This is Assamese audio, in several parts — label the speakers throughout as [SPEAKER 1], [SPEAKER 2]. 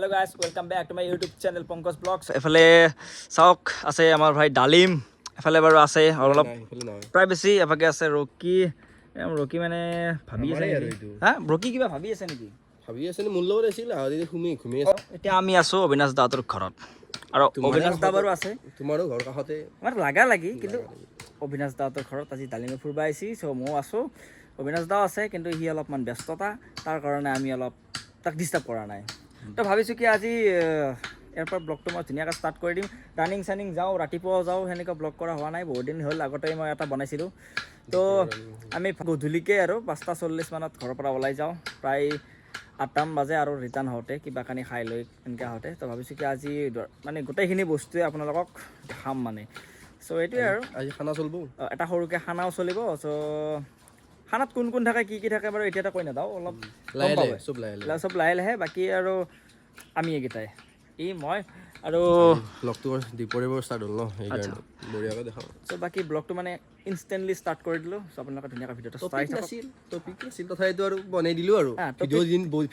[SPEAKER 1] Hello guys, welcome back to my YouTube channel Pankaj Vlogs. এফালে চাওক আছে আমাৰ ভাই ডালিম, এফালে বাৰু আছে অলপ প্ৰায় বেছি এফাকে আছে ৰকি। ৰকি মানে ভাবি আছে হা ৰকি কিবা ভাবি আছে নেকি?
[SPEAKER 2] ভাবি আছে নে মূল্য আছিল আদি ঘুমি আছে।
[SPEAKER 1] এতিয়া আমি আছো অবিনাশ দাহঁতৰ ঘৰত আৰু অবিনাশ দা বাৰু আছে
[SPEAKER 2] তোমাৰো ঘৰ কাষতে
[SPEAKER 1] আমাৰ লাগা লাগি, কিন্তু অবিনাশ দাহঁতৰ ঘৰত আজি ডালিমে ফুৰবা আহিছি। চ' ময়ো আছো, অবিনাশ দাও আছে, কিন্তু সি অলপমান ব্যস্ততা, তাৰ কাৰণে আমি অলপ তাক ডিষ্টাৰ্ব কৰা নাই। তো ভাবিছোঁ কি আজি ইয়াৰ পৰা ব্লগটো মই ধুনীয়াকৈ ষ্টাৰ্ট কৰি দিম। ৰানিং চানিং যাওঁ, ৰাতিপুৱাও যাওঁ, সেনেকুৱা ব্লগ কৰা হোৱা নাই বহুত দিন হ'ল। আগতে মই এটা বনাইছিলোঁ। তো আমি গধূলিকৈ আৰু 5:40 মানত ঘৰৰ পৰা ওলাই যাওঁ, প্ৰায় 8টা বাজে আৰু ৰিটাৰ্ণ হওঁতে কিবা কানি খাই লৈ এনেকৈ হওঁতে। তো ভাবিছোঁ কি আজি মানে গোটেইখিনি বস্তুৱে আপোনালোকক দেখাম মানে। চ' এইটোৱে আৰু
[SPEAKER 2] আজি খানা চলিব,
[SPEAKER 1] এটা সৰুকৈ খানাও চলিব। চ' খানাত কোন কোন থাকে, কি থাকে বাৰু এতিয়াতো কৈ নাযাওঁ, অলপ চব লাহে লাহে। বাকী আৰু আমি এইকেইটাই, মই আৰু
[SPEAKER 2] ব্লগটো দুপৰীয়াৰ পৰা ষ্টাৰ্ট হ'ল ন, সেইকাৰণে বঢ়িয়াকৈ দেখাওঁ।
[SPEAKER 1] চ' বাকী ব্লগটো মানে ইনষ্টেণ্টলি ষ্টাৰ্ট কৰি দিলোঁ। চ' আপোনালোকে ধুনীয়াকৈ ভিডিঅ'টো চাই থাকক।
[SPEAKER 2] টপিক আছিল তথাপিতো আৰু বনাই দিলোঁ আৰু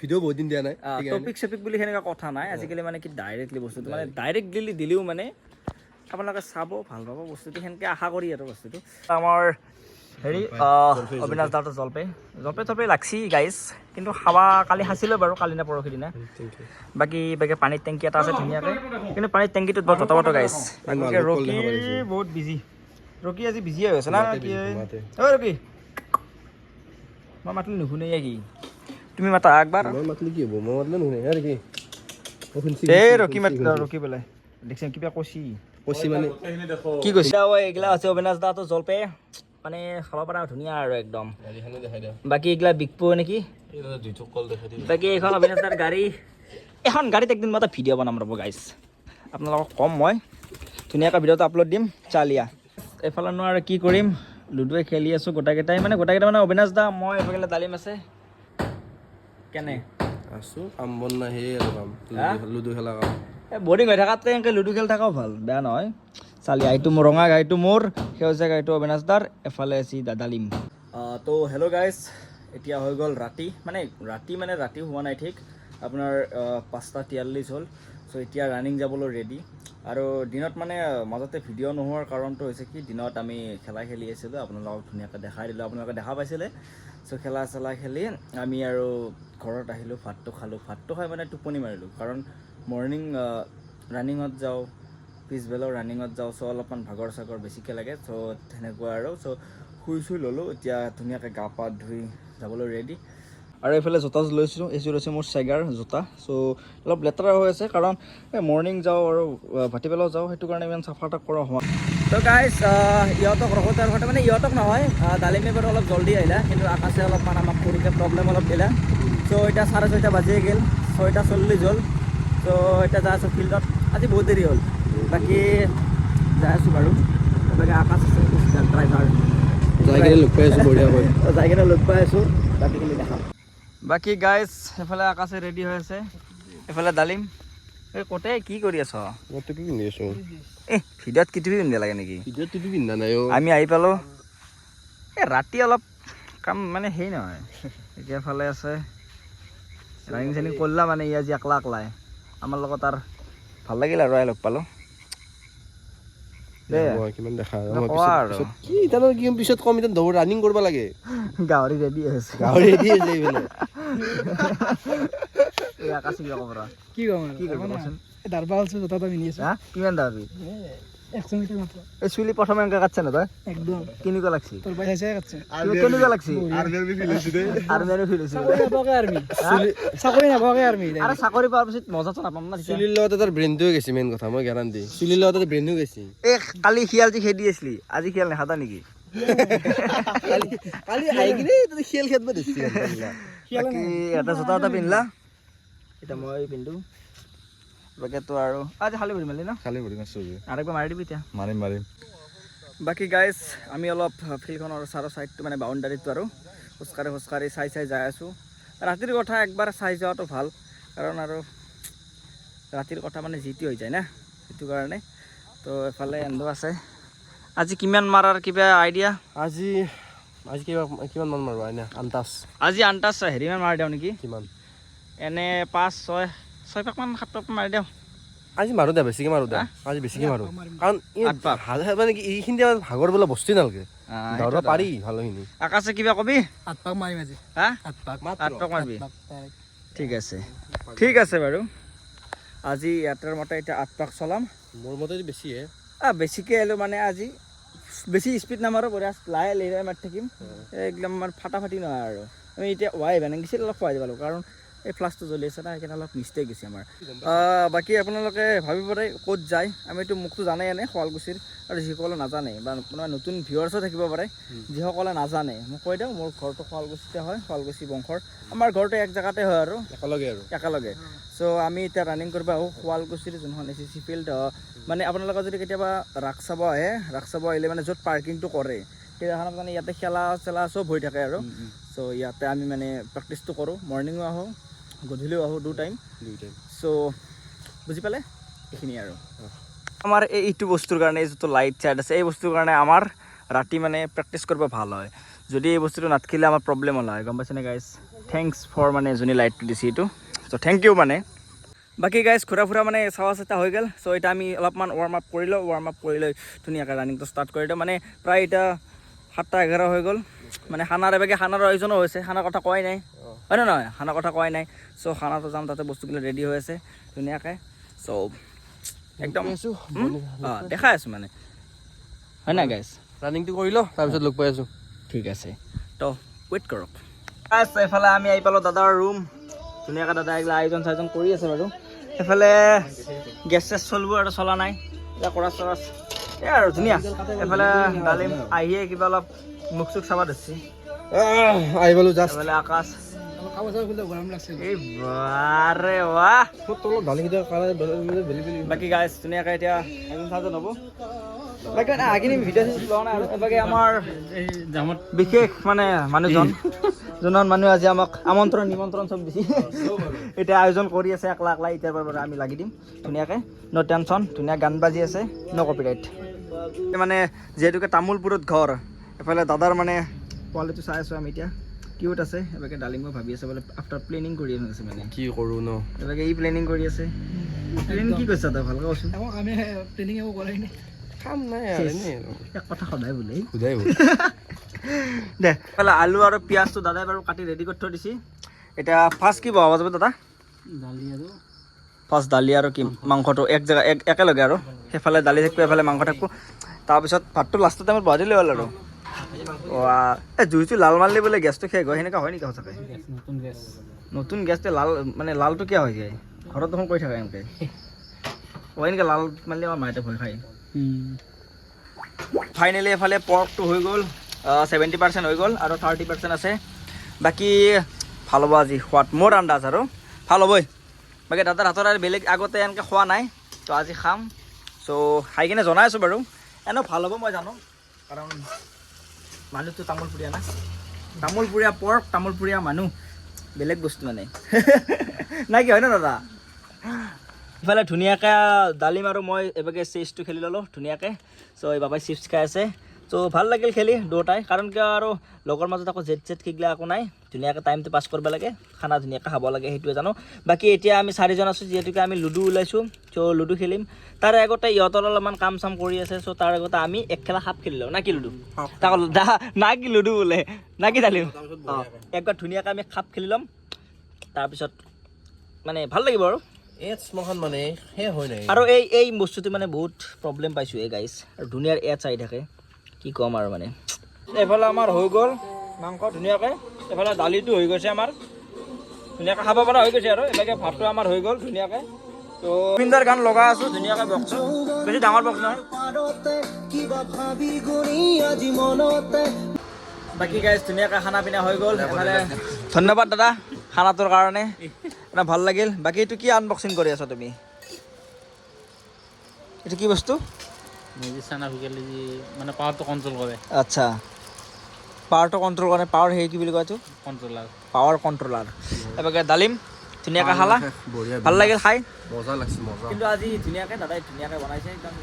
[SPEAKER 2] ভিডিঅ' বহুত দিন দিয়া নাই।
[SPEAKER 1] টপিক চপিক বুলি সেনেকুৱা কথা নাই আজিকালি, মানে কি ডাইৰেক্টলি বস্তুটো মানে ডাইৰেক্টলি দিলেও মানে আপোনালোকে চাব, ভাল পাব বস্তুটো, সেনেকৈ আশা কৰি আৰু বস্তুটো। আমাৰ হেৰি অবিনাশ দাহঁতৰ জলপাই লাগছি গাইজ, কিন্তু খাৱা কালি খাইছিলোঁ বাৰু, কালি নে পৰহি দিনা। বাকী পানীৰ টেংকি এটা আছে ধুনীয়াকৈ, কিন্তু পানীৰ টেংকিটোত বৰ ততবত গাইজ। ৰকি বহুত বিজি, ৰকি আজি বিজি হৈ আছে না কি? অ' ৰকি, মই মাতিলে নুশুনে কি? তুমি মাতা একবাৰ।
[SPEAKER 2] মই মাতিলে কি হ'ব, মই মাতিলে নুশুনে কি?
[SPEAKER 1] এই ৰকি ৰকি বোলে দেখিছে কিবা কৈছি মানে কি কৈছে? এইগিলা আছে অবিনাশ দাহঁতৰ জলপাই, মানে খাব পৰা ধুনীয়া আৰু একদম। বাকী এইগিলা বিকব নেকি? বাকী এইখন অবিনাশ দাৰ গাড়ী, এখন গাড়ীত একদিন মই এটা ভিডিঅ' বনাম ৰ'ব গাইজ, আপোনালোকক ক'ম মই, ধুনীয়াকৈ ভিডিঅ'টো আপলোড দিম চালিয়া। এইফালেনো আৰু কি কৰিম, লুডুৱে খেলি আছোঁ গোটেইকেইটাই মানে অবিনাশ দা, মই এইফালে ডালিম আছে। কেনে
[SPEAKER 2] আছোঁ, কাম বন নাই, সেয়ে আৰু কাম লুডু খেলা কাম।
[SPEAKER 1] এই বৰিং হৈ থকাতকৈ এনেকৈ লুডু খেলি থকাও ভাল, বেয়া নহয়। চালিয়া এইটো মোৰ ৰঙা গাড়ীটো মোৰ, সেউজীয়া গাড়ীটো অবিনাশ দাৰ, এফালে আছে ডালিম। তো হেল্ল' গাইজ, এতিয়া হৈ গ'ল ৰাতি, মানে ৰাতি হোৱা নাই ঠিক, আপোনাৰ 5:43 হ'ল। চ' এতিয়া ৰানিং যাবলৈ ৰেডি। আৰু দিনত মানে মাজতে ভিডিঅ' নোহোৱাৰ কাৰণটো হৈছে কি, দিনত আমি খেলা খেলি আছিলোঁ, আপোনালোকক ধুনীয়াকৈ দেখাই দিলোঁ, আপোনালোকে দেখা পাইছিলে। চ' খেলা খেলি আমি আৰু ঘৰত আহিলোঁ, ভাতটো খাই মানে টোপনি মাৰিলোঁ, কাৰণ মৰ্ণিং ৰানিঙত যাওঁ, পিছবেলাও ৰানিঙত যাওঁ। চ' অলপমান ভাগৰ চাগৰ বেছিকৈ লাগে। চ' সেনেকুৱা আৰু শুই ল'লোঁ। এতিয়া ধুনীয়াকৈ গা পা ধুই যাবলৈ ৰেডি। আৰু এইফালে জোতা লৈছোঁ, এইযোৰ হৈছে মোৰ চেগাৰ জোতা। চ' অলপ লেতেৰা হৈ আছে, কাৰণ মৰ্ণিং যাওঁ আৰু ভাটিবেলাও যাওঁ, সেইটো কাৰণে ইমান চাফা তাফ কৰা হোৱা। তো গাইজ ইহঁতক ৰখোতে মানে ইহঁতক নহয়, ডালিমে বাৰু অলপ জল্দি আহিলা, কিন্তু আকাশে অলপমান আমাক সৰুকৈ প্ৰব্লেম অলপ দিলা। চ' এতিয়া 6:30 বাজিয়ে গ'ল, 6:40 হ'ল। চ' এতিয়া যাই আছোঁ ফিল্ডত, আজি বহুত দেৰি হ'ল। বাকী যাই আছোঁ বাৰু, বাকী আকাশ আছে ড্ৰাইভাৰ, যাই কিনে লগ পাই আছোঁ, বাকীখিনি দেখাম। বাকী গাইজ সেইফালে আকাশে ৰেডি হৈ আছে, এইফালে ডালিম। এই ক'তে কি কৰি আছ?
[SPEAKER 2] মই টুপি পিন্ধি আছোঁ।
[SPEAKER 1] ভিডিঅ'ত কি টুপি পিন্ধিব লাগে নেকি?
[SPEAKER 2] ভিডিঅ'ত টুপি পিন্ধা নাই।
[SPEAKER 1] আমি আহি পালোঁ, এই ৰাতি অলপ কাম মানে হেৰি নহয়। এতিয়া ফালে আছে ৰানিং চানিং কৰিলা মানে, ই আজি একলাই আমাৰ লগত আৰু ভাল লাগিল আৰু লগ পালোঁ।
[SPEAKER 2] কিমান দেখা পিছত কম, এতিয়া ৰানিং কৰিব লাগে।
[SPEAKER 1] গাহৰি ৰেডি হৈছে, আকাশী কিবা ক'ব কি ক'বচোন? কিমান দাবি? 100 মিটাৰ মাত্ৰ। এই চুলি প্ৰথমে এনেকৈ কাটছে ন তই? একদম কেনেকুৱা লাগছি? তোৰ পাই চাইছে কাটছে। কেনেকুৱা লাগছি? আৰ্মিৰ ফিল হৈছে। চাকৰি নাপাকে আৰ্মি। আৰে চাকৰি পোৱাৰ পিছত মজাটো নাপাম না।
[SPEAKER 2] চুলিৰ লগত তাৰ ব্ৰেইনটোৱে গৈছে, মেইন কথা মই গেৰাণ্টি। চুলিৰ লগত ব্ৰেইনো গৈছে।
[SPEAKER 1] কালি শিয়াল যি খেদি আছিলি, আজি শিয়াল নেখাতা নেকি?
[SPEAKER 2] কালি আহি কিনে শিয়াল খেদব ধৰিছে।
[SPEAKER 1] বাকী এটা জোতা এটা পিন্ধিলা, এতিয়া মই পিন্ধো। বাকীটো আৰু আজি খালী ভৰি মাৰিলি ন?
[SPEAKER 2] খালী ভৰি মাৰিছোঁ
[SPEAKER 1] আৰু একবাৰ মাৰি দিবি এতিয়া।
[SPEAKER 2] মাৰিম।
[SPEAKER 1] বাকী গাইজ আমি অলপ ফিল্ডখনৰ চাৰৰ ছাইডটো মানে বাউণ্ডাৰীটো আৰু খোজকাঢ়ি চাই যাই আছোঁ। ৰাতিৰ কথা একবাৰ চাই যোৱাটো ভাল, কাৰণ আৰু ৰাতিৰ কথা মানে জিতি হৈ যায় না, সেইটো কাৰণে। তো এফালে এন্দো আছে। আজি কিমান মাৰাৰ কিবা আইডিয়া?
[SPEAKER 2] আজি কিমান মান মাৰিব এনে আন্তাজ?
[SPEAKER 1] আজি আন্তাজ হেৰিমান মাৰি দিওঁ নেকি?
[SPEAKER 2] কিমান?
[SPEAKER 1] এনে 5, 6, 6 পাকমান 7 পাক মাৰি দিওঁ
[SPEAKER 2] আজি মাৰো দে বেছিকে মাৰো দে আজি বেছিকে মাৰো কাৰণ
[SPEAKER 1] আঠ পাক।
[SPEAKER 2] মানে কি এইখিনি ভাগৰ বোলা বস্তুৱে নালাগে দৌৰিব পাৰি ভালখিনি
[SPEAKER 1] আকাশে কিবা কবি
[SPEAKER 3] 8 পাক মাৰিম আজি
[SPEAKER 1] হা
[SPEAKER 3] 8 পাক
[SPEAKER 1] 8 পাক মাৰিবি ঠিক আছে বাৰু আজি ইয়াৰ মতে এতিয়া 8 পাক চলাম
[SPEAKER 2] মোৰ মতে বেছিহে
[SPEAKER 1] বেছিকৈ আহিলোঁ মানে আজি বেছি স্পীড নামাৰোঁ বঢ়িয়া লাহে লাহে মাৰি থাকিম একদম মানে ফাটাফাটি নহয় আৰু আমি এতিয়া ৱাই ভাঙিছিল অলপ খুৱাই দিব লাগিব কাৰণ এই ফ্লাছটো জ্বলি আছে না সেইকাৰণে অলপ মিষ্টেক গৈছে আমাৰ বাকী আপোনালোকে ভাবিব পাৰে ক'ত যায় আমিতো মোকতো জানেই এনে শুৱালকুছিৰ আৰু যিসকলে নাজানে বা কোনোবা নতুন ভিউৱাৰ্ছো থাকিব পাৰে যিসকলে নাজানে মোক কৈ দিওঁ মোৰ ঘৰটো শুৱালকুছিতে হয় শুৱালকুছি বংশৰ আমাৰ ঘৰটো এক জেগাতে হয় আৰু একেলগে চ' আমি এতিয়া ৰানিং কৰিব আহোঁ শুৱালকুছিৰ যোনখন SSC ফিল্ড মানে আপোনালোকে যদি কেতিয়াবা ৰাস চাব আহিলে মানে য'ত পাৰ্কিংটো কৰে সেইখনত মানে ইয়াতে খেলা চেলা চব হৈ থাকে আৰু চ' ইয়াতে আমি মানে প্ৰেক্টিছটো কৰোঁ মৰ্ণিঙো আহোঁ গধূলিও আহোঁ 2 টাইম চ' বুজি পালে এইখিনি আৰু আমাৰ এইটো বস্তুৰ কাৰণে এই যিটো লাইট চাইট আছে এই বস্তুৰ কাৰণে আমাৰ ৰাতি মানে প্ৰেক্টিছ কৰিব ভাল হয় যদি এই বস্তুটো নাথাকিলে আমাৰ প্ৰব্লেম হ'ল হয় গম পাইছেনে গাইজ থেংকছ ফৰ মানে যোনে লাইটটো দিছে এইটো চ' থেংক ইউ মানে বাকী গাইজ ঘূৰা ফুৰা মানে চাৱা চিতা হৈ গ'ল চ' এতিয়া আমি অলপমান ৱাৰ্ম আপ কৰি লৈ ধুনীয়াকৈ ৰানিংটো ষ্টাৰ্ট কৰি দিওঁ মানে প্ৰায় এতিয়া 7:11 হৈ গ'ল মানে খানাৰ আয়োজনো হৈছে খানাৰ কথা কোৱাই নাই হয় নে নহয় খানাৰ কথা কোৱাই নাই চ' খানাটো যাম তাতে বস্তুবিলাক ৰেডি হৈ আছে ধুনীয়াকৈ চ' একদম দেখাই আছোঁ মানে হয় নাই গাইজ
[SPEAKER 2] ৰানিংটো কৰি লওঁ তাৰপিছত লগ পাই আছোঁ
[SPEAKER 1] ঠিক আছে তো ৱেইট কৰক এইফালে আমি আহি পালোঁ দাদাৰ ৰুম ধুনীয়াকৈ দাদা এইগিলা আয়োজন চায়োজন কৰি আছে বাৰু এইফালে গেছ চেছ চলিব আৰু চলা নাই এতিয়া কৰা চৰাচ এই আৰু ধুনীয়া এইফালে ডালিম আহিয়ে কিবা অলপ মুখ চুখ চাবা ধৰিছে
[SPEAKER 2] আহি পালোঁ জাষ্ট
[SPEAKER 1] এইফালে আকাশ
[SPEAKER 3] গৰম লাগছে
[SPEAKER 1] এই বাৰে ৱাহ
[SPEAKER 2] তলত ডালিকেইটা
[SPEAKER 1] বাকী গাইজ ধুনীয়াকৈ এতিয়া আয়োজন চায়োজন হ'ব বাকী মানে আগিনি ভিডিঅ' লোৱা নাই আৰু এবাগে আমাৰ বিশেষ মানে মানুহজন যোনজন মানুহে আজি আমাক আমন্ত্ৰণ নিমন্ত্ৰণ চব দিছে এতিয়া আয়োজন কৰি আছে একলা এতিয়াৰ পৰা আমি লাগি দিম ধুনীয়াকৈ ন' টেনশ্যন ধুনীয়া গান বাজি আছে ন' কপিৰাইট মানে যিহেতুকে তামোলপুৰত ঘৰ এফালে দাদাৰ মানে পোৱালিটো চাই আছোঁ আমি এতিয়া কিউট আছে এবাগে ডালিমো ভাবি আছে বোলে আফটাৰ প্লেনিং কৰি আছে মানে
[SPEAKER 2] কি কৰোঁ ন
[SPEAKER 1] এবাগে প্লেনিং কৰি আছে প্লেনিং কি কৈছা তই ভালকৈ কচোন
[SPEAKER 3] আমি প্লেনিং একো কৰাই নাই
[SPEAKER 2] কাম নাই
[SPEAKER 1] এক কথা সদায় বোলে
[SPEAKER 2] সোধাই
[SPEAKER 1] দে পেলা আলু আৰু পিঁয়াজটো দাদাই বাৰু কাটি ৰেডি কৰি থৈ দিছে এতিয়া ফাৰ্ষ্ট কি বহাব যাব দাদা ফাৰ্ষ্ট দালি আৰু কি মাংসটো একেলগে আৰু সেইফালে দালি থাকিব এফালে মাংস থাকিব তাৰপিছত ভাতটো লাষ্টৰ টাইমত বহাই দিলে হ'ল আৰু এই জুইটো লাল মাৰিলে বোলে গেছটো শেষ হয় সেনেকুৱা হয় নেকি সঁচাকৈ নতুন গেছটো লাল মানে লালটো কিয় হৈ যায় ঘৰত দেখোন কৈ থাকে এনেকৈ এনেকৈ লাল মাৰিলে আমাৰ মাইতে ভয় খায় ফাইনেলি এফালে পৰ্কটো হৈ গ'ল 70% হৈ গ'ল আৰু 30% আছে বাকী ভাল হ'ব আজি সোৱাদ মোৰ আন্দাজ আৰু ভাল হ'বই বাকী দাদাৰ হাতৰ আৰু বেলেগ আগতে এনেকৈ খোৱা নাই তো আজি খাম চ' খাই কিনে জনাই আছোঁ বাৰু এনেও ভাল হ'ব মই জানো কাৰণ মানুহটো তামোলপুৰীয়া না তামোলপুৰীয়া পৰ্ক তামোলপুৰীয়া মানুহ বেলেগ বস্তু মানে নাই কি হয় ন দাদা ইফালে ধুনীয়াকৈ ডালিম আৰু মই এবাগে চেচটো খেলি ল'লোঁ ধুনীয়াকৈ চ' এই বাবাই চিপছ খাই আছে চ' ভাল লাগিল খেলি দুটাই কাৰণ কিয় আৰু লগৰ মাজত আকৌ জেট কিগলা একো নাই ধুনীয়াকৈ টাইমটো পাছ কৰিব লাগে খানা ধুনীয়াকৈ খাব লাগে সেইটোৱে জানো বাকী এতিয়া আমি 4জন আছোঁ যিহেতুকে আমি লুডু ওলাইছোঁ চ' লুডু খেলিম তাৰ আগতে ইহঁতৰ অলপমান কাম চাম কৰি আছে চ' তাৰ আগতে আমি এক খেলা সাপ খেলি লওঁ না কি লুডু তাক না কি লুডু বোলে না কি ডালিম অঁ একবাৰ ধুনীয়াকৈ আমি সাপ খেলি ল'ম তাৰপিছত মানে ভাল লাগিব আৰু
[SPEAKER 2] মানে সেই হয় নাই
[SPEAKER 1] আৰু এই বস্তুটো মানে বহুত প্ৰব্লেম পাইছোঁ এই গাইজ আৰু ধুনীয়াৰ এড চাই থাকে কি ক'ম আৰু মানে এইফালে আমাৰ হৈ গ'ল মাংস ধুনীয়াকৈ এইফালে দালিটো হৈ গৈছে আমাৰ ধুনীয়াকৈ খাব পৰা হৈ গৈছে আৰু এবাগে ভাতটো আমাৰ হৈ গ'ল ধুনীয়াকৈ তো গোবিন্দাৰ গান লগাই আছোঁ ধুনীয়াকৈ বক্সটো বেছি ডাঙৰ বক্স নহয় বাকী গাইজ ধুনীয়াকৈ খানা পিনা হৈ গ'ল এইফালে ধন্যবাদ দাদা খানাটোৰ কাৰণে আপোনাৰ ভাল লাগিল বাকী এইটো কি আনবক্সিং কৰি আছা তুমি এইটো কি বস্তু
[SPEAKER 3] মানে পাৱাৰটো কণ্ট্ৰল কৰে
[SPEAKER 1] আচ্ছা পাৱাৰটো কণ্ট্ৰল কৰে পাৱাৰ হেৰি কি বুলি কয় এইটো
[SPEAKER 3] কণ্ট্ৰলাৰ
[SPEAKER 1] পাৱাৰ কণ্ট্ৰলাৰ এবাৰ ডালিম ধুনীয়াকৈ খালা ভাল লাগিল খাই
[SPEAKER 2] মজা লাগছে মজা
[SPEAKER 1] কিন্তু আজি ধুনীয়াকৈ দাদাই ধুনীয়াকৈ বনাইছে একদম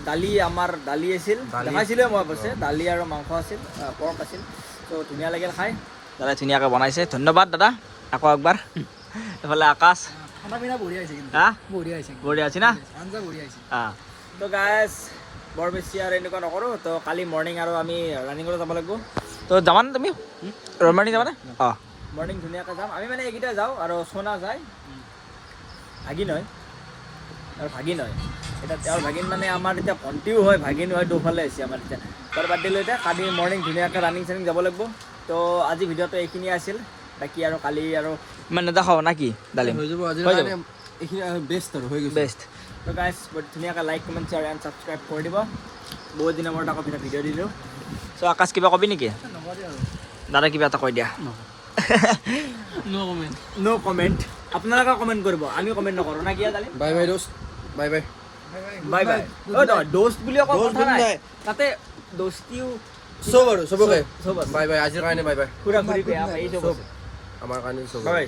[SPEAKER 1] দালি আমাৰ দালি আছিল দেখাইছিলোঁ মই অৱশ্যে দালি আৰু মাংস আছিল পৰ্ক আছিল ত' ধুনীয়া লাগিল খাই দাদাই ধুনীয়াকৈ বনাইছে ধন্যবাদ দাদা আকৌ একবাৰ এইফালে আকাশ
[SPEAKER 3] খানা পিনা বঢ়িয়া হৈছে কিন্তু
[SPEAKER 1] হা
[SPEAKER 3] বঢ়িয়া হৈছে
[SPEAKER 1] বঢ়িয়া আছে না
[SPEAKER 3] আঞ্জা বঢ়িয়া হৈছে
[SPEAKER 1] তো গাইজ বৰ বেছি আৰু এনেকুৱা নকৰোঁ তো কালি মৰ্ণিং আৰু আমি ৰানিঙলৈ যাব লাগিব তো যাবানে তুমি মৰ্ণিং যাবানে অঁ মৰ্ণিং ধুনীয়াকৈ যাম আমি মানে এইকেইটা যাওঁ আৰু সোনা যায় ভাগিন হয় আৰু ভাগিন হয় এতিয়া তেওঁৰ ভাগিন মানে আমাৰ এতিয়া ভণ্টিও হয় ভাগিনো হয় দুফালে হৈছে আমাৰ এতিয়া তাৰ বাদ দিলোঁ এতিয়া কালি মৰ্ণিং ধুনীয়াকৈ ৰানিং চানিং যাব লাগিব তো আজি ভিডিঅ'টো এইখিনিয়ে আছিল বাকী আৰু কালি আৰু ইমান নেদেখাওঁ না কি ডালিম
[SPEAKER 2] হৈ যাব আজিৰ
[SPEAKER 1] হৈ যাব।
[SPEAKER 2] কাৰণে এইখিনি বেষ্ট আৰু হৈ গৈছে
[SPEAKER 1] বেষ্ট তো গাইজ ধুনীয়াকৈ like comment share and subscribe কৰি দিব বহুত দিনৰ মূৰত আকৌ ভিডিঅ' দিলোঁ চ' আকাশ কিবা কবি নেকি
[SPEAKER 3] নকৰে আৰু
[SPEAKER 1] দাদা কিবা এটা কৈ দিয়া
[SPEAKER 3] নো কমেণ্ট
[SPEAKER 1] নো কমেণ্ট আপোনালোকে কমেণ্ট কৰিব আমি কমেণ্ট নকৰোঁ না কি ডালিম
[SPEAKER 2] বাই বাই দোস্ত বাই বাই
[SPEAKER 1] বাই বাই অ' নহয় দোস্ত বুলি আকৌ
[SPEAKER 2] দোস্ত
[SPEAKER 1] কথা
[SPEAKER 2] বুলি
[SPEAKER 1] নাই
[SPEAKER 2] নাই।
[SPEAKER 1] তাতে দোস্তিও
[SPEAKER 2] চব আৰু চবকে
[SPEAKER 1] চব আছে
[SPEAKER 2] বাই বাই আজিৰ কাৰণে বাই বাই
[SPEAKER 1] ঘূৰা ঘূৰি বেয়া পাই চব আছে
[SPEAKER 2] আমাৰ কাৰণে চব
[SPEAKER 1] বাই বাই